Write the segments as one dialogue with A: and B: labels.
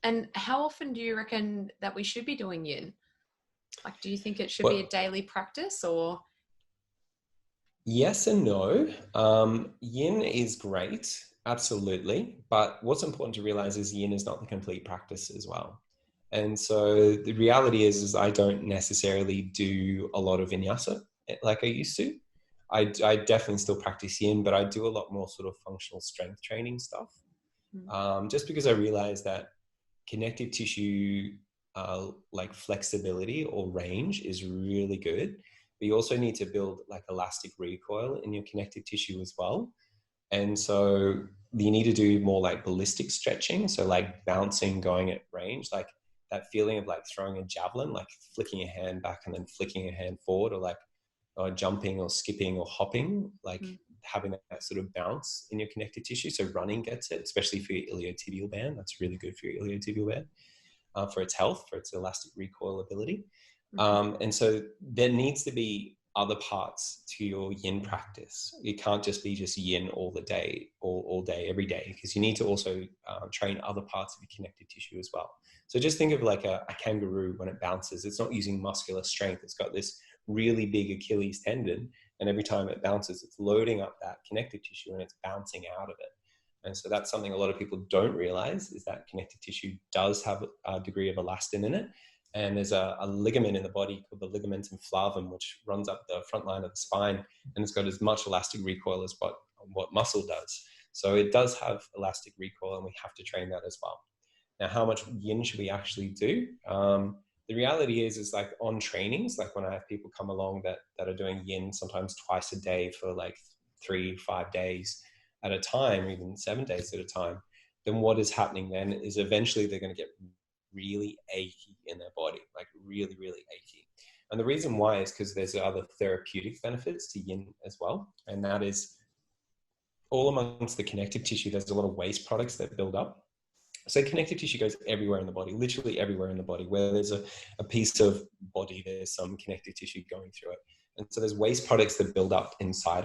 A: And how often do you reckon that we should be doing yin? Like, do you think it should be a
B: Well,
A: daily practice or?
B: yes and no. Yin is great, absolutely. But what's important to realize is yin is not the complete practice as well. And so the reality is I don't necessarily do a lot of vinyasa like I used to. I definitely still practice yin, but I do a lot more sort of functional strength training stuff.
A: Mm.
B: Just because I realize that connective tissue, like flexibility or range, is really good. But you also need to build like elastic recoil in your connective tissue as well. And so you need to do more like ballistic stretching. So like bouncing, going at range, like that feeling of like throwing a javelin, like flicking your hand back and then flicking your hand forward, or like or jumping or skipping or hopping, like
A: Mm.
B: having that sort of bounce in your connective tissue. So running gets it, especially for your iliotibial band. That's really good for your iliotibial band, for its health, for its elastic recoil ability.
A: Okay.
B: And so there needs to be other parts to your yin practice. It can't just be just yin all the day, all day, every day, because you need to also train other parts of your connective tissue as well. So just think of like a kangaroo when it bounces. It's not using muscular strength. It's got this really big Achilles tendon, and every time it bounces, it's loading up that connective tissue and it's bouncing out of it. And so that's something a lot of people don't realize, is that connective tissue does have a degree of elastin in it. And there's a ligament in the body called the ligamentum flavum, which runs up the front line of the spine, and it's got as much elastic recoil as what muscle does. So it does have elastic recoil, and we have to train that as well. Now, how much yin should we actually do? The reality is like on trainings, like when I have people come along that are doing yin sometimes twice a day for like 3-5 days at a time, or even 7 days at a time, then what is happening then is eventually they're going to get really achy in their body, like really, really achy. And the reason why is because there's other therapeutic benefits to yin as well. And that is all amongst the connective tissue, there's a lot of waste products that build up. So connective tissue goes everywhere in the body, literally everywhere in the body. Where there's a piece of body, there's some connective tissue going through it. And so there's waste products that build up inside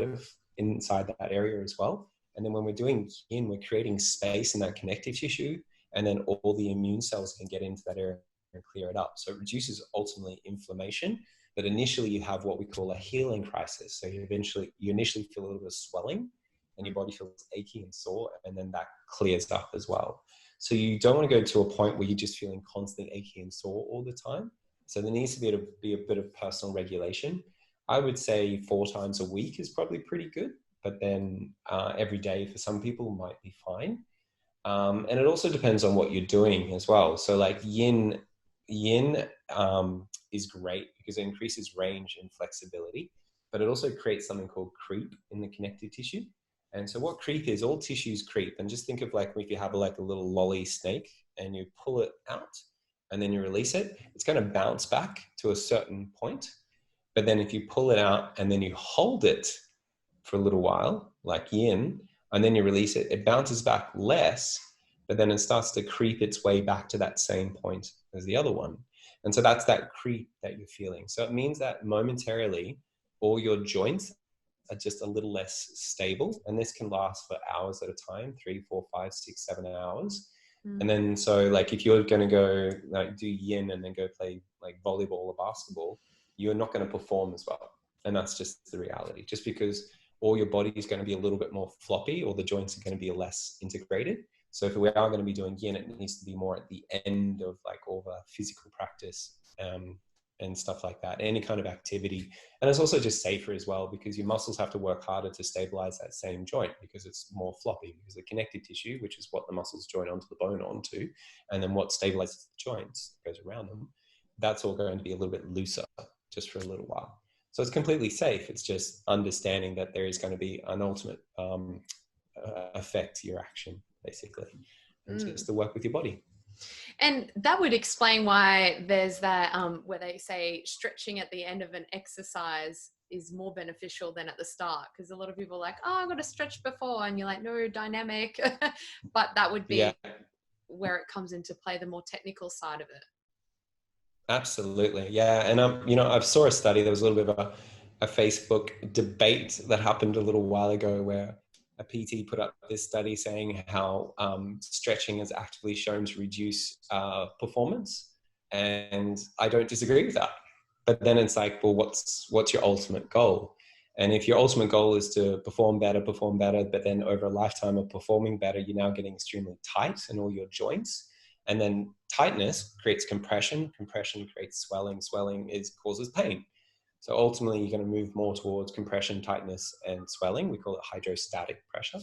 B: that area as well. And then when we're doing yin, we're creating space in that connective tissue, and then all the immune cells can get into that area and clear it up. So it reduces ultimately inflammation, but initially you have what we call a healing crisis. So you initially feel a little bit of swelling, and your body feels achy and sore, and then that clears up as well. So you don't want to go to a point where you're just feeling constantly achy and sore all the time. So there needs to be a bit of personal regulation. I would say 4 times a week is probably pretty good, but then every day for some people might be fine. And it also depends on what you're doing as well. So like yin is great because it increases range and flexibility, but it also creates something called creep in the connective tissue. And so what creep is, all tissues creep. And just think of like if you have like a little lolly snake and you pull it out and then you release it, it's going to bounce back to a certain point. But then if you pull it out and then you hold it for a little while, like yin, and then you release it, it bounces back less, but then it starts to creep its way back to that same point as the other one. And so that's that creep that you're feeling. So it means that momentarily all your joints are just a little less stable, and this can last for hours at a time, 3, 4, 5, 6, 7 hours. And
A: Mm.
B: then so like if you're going to go like do yin and then go play like volleyball or basketball, you're not going to perform as well. And that's just the reality, just because all your body is going to be a little bit more floppy, or the joints are going to be less integrated. So if we are going to be doing yin, it needs to be more at the end of like all the physical practice, and stuff like that, any kind of activity. And it's also just safer as well, because your muscles have to work harder to stabilize that same joint because it's more floppy, because the connective tissue, which is what the muscles join onto the bone onto, and then what stabilizes the joints goes around them, that's all going to be a little bit looser just for a little while. So it's completely safe. It's just understanding that there is going to be an ultimate effect to your action, basically, and
A: Mm.
B: just to work with your body.
A: And that would explain why there's that where they say stretching at the end of an exercise is more beneficial than at the start, because a lot of people are like, oh, I've got to stretch before, and you're like, no, dynamic. But that would
B: Yeah,
A: be where it comes into play, the more technical side of it.
B: absolutely. Yeah. And I saw a study. There was a little bit of a Facebook debate that happened a little while ago where a PT put up this study saying how stretching is actively shown to reduce performance, and I don't disagree with that. But then it's like, well, what's your ultimate goal? And if your ultimate goal is to perform better, but then over a lifetime of performing better, you're now getting extremely tight in all your joints. And then tightness creates compression. Compression creates swelling. Swelling causes pain. So ultimately, you're going to move more towards compression, tightness, and swelling. We call it hydrostatic pressure.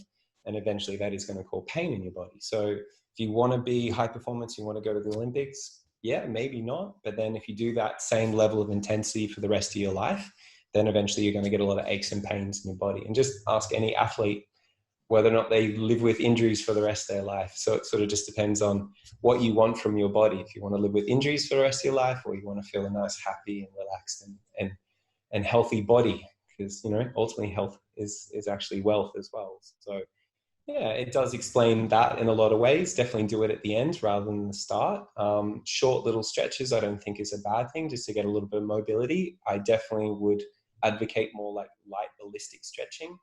B: And eventually that is going to cause pain in your body. So if you want to be high performance, you want to go to the Olympics, yeah, maybe not. But then if you do that same level of intensity for the rest of your life, then eventually you're going to get a lot of aches and pains in your body. And just ask any athlete whether or not they live with injuries for the rest of their life. So it sort of just depends on what you want from your body. If you want to live with injuries for the rest of your life, or you want to feel a nice, happy and relaxed and healthy body, because, you know, ultimately health is actually wealth as well. So yeah, it does explain that in a lot of ways. Definitely do it at the end rather than the start. Short little stretches I don't think is a bad thing, just to get a little bit of mobility. I definitely would advocate more like light ballistic stretching.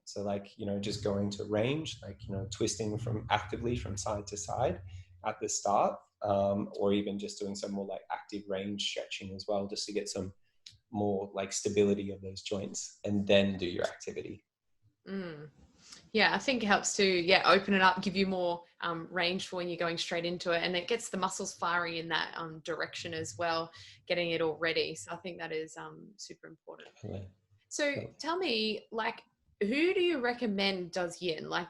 B: So like, you know, just going to range, like, you know, twisting actively from side to side at the start, or even just doing some more like active range stretching as well, just to get some more like stability of those joints, and then do your activity.
A: Yeah, I think it helps to open it up, give you more range for when you're going straight into it, and it gets the muscles firing in that direction as well, getting it all ready. So I think that is super important.
B: Yeah.
A: So tell me, like, who do you recommend does yin? Like,